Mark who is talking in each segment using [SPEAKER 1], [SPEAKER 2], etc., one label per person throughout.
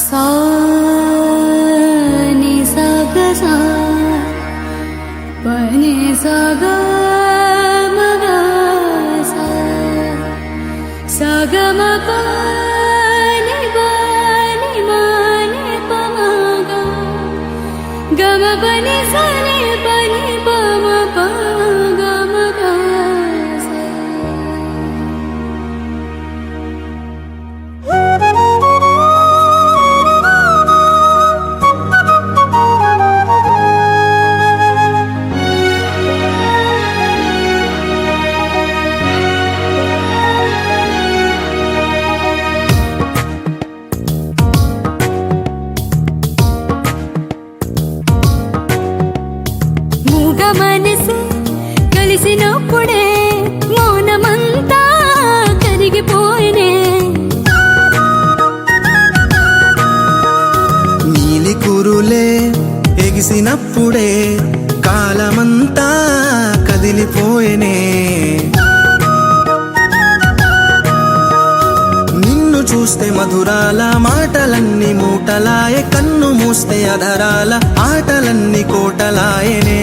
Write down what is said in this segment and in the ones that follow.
[SPEAKER 1] सा नि सा ग सा प नि सा ग म ग सा सा ग म प नि ब नि म नि प म ग म प नि सा नि प नि प म प ग म ग सा. మనసు కలిసినప్పుడే మౌనమంతా కరిగిపోయినే
[SPEAKER 2] నీలి కురులే ఎగిసినప్పుడే కాలమంతా కదిలిపోయినే నిన్ను చూస్తే మధురాల మాటలన్నీ మూటలాయే కన్ను మూస్తే అధరాల ఆటలన్నీ కోటలాయనే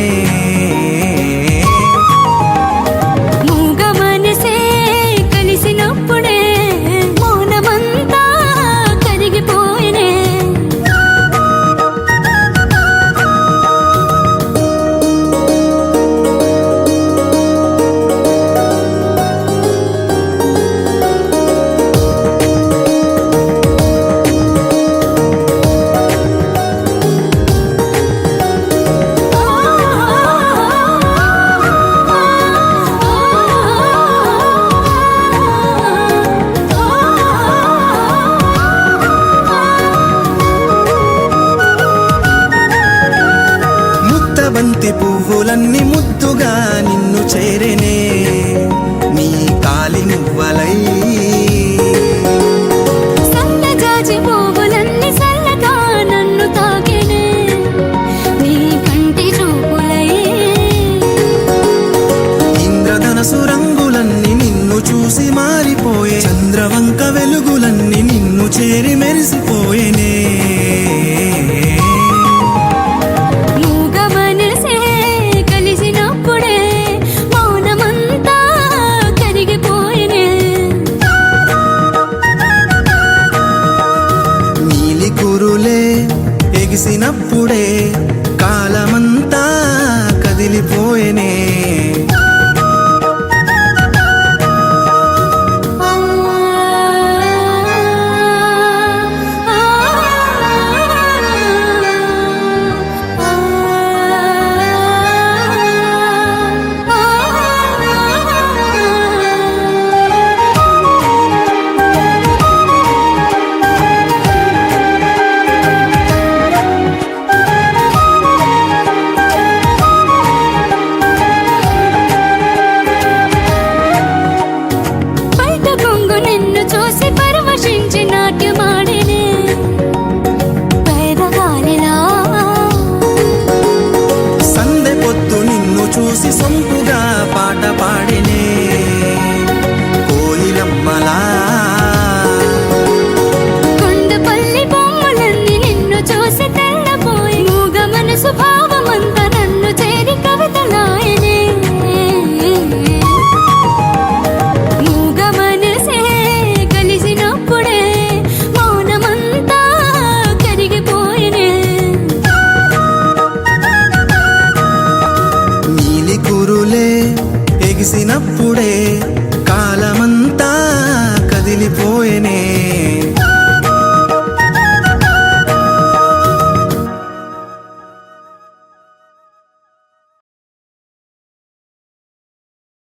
[SPEAKER 2] బంతి పువ్వులన్నీ ముద్దుగా నిన్ను చేరేనే నీ కాలి మువ్వలై
[SPEAKER 1] సన్నజాజి పువ్వులన్నీ సల్లగా నన్ను తాకినే నీ కంటి చూపులై
[SPEAKER 2] ఇంద్రధనసు రంగులన్నీ నిన్ను చూసి మారిపోయే చంద్రవంక వెలుగులన్నీ నిన్ను చేరి మెరిసిపోయేనే ఎగిసినప్పుడే కాలమంతా కదిలిపోయేనే చూసి సొంపుగా పాట పాడినే కోయిలమ్మలా
[SPEAKER 1] కొండపల్లి బొమ్మలన్నీ నిన్ను చూసి తెల్లపోయి మూగ మనసు భావమంతా నన్ను చేరి కవితలాయనే మూగ మనసే కలిసినప్పుడే మౌనమంతా కరిగిపోయినే
[SPEAKER 2] కురులే ఎగిసినప్పుడే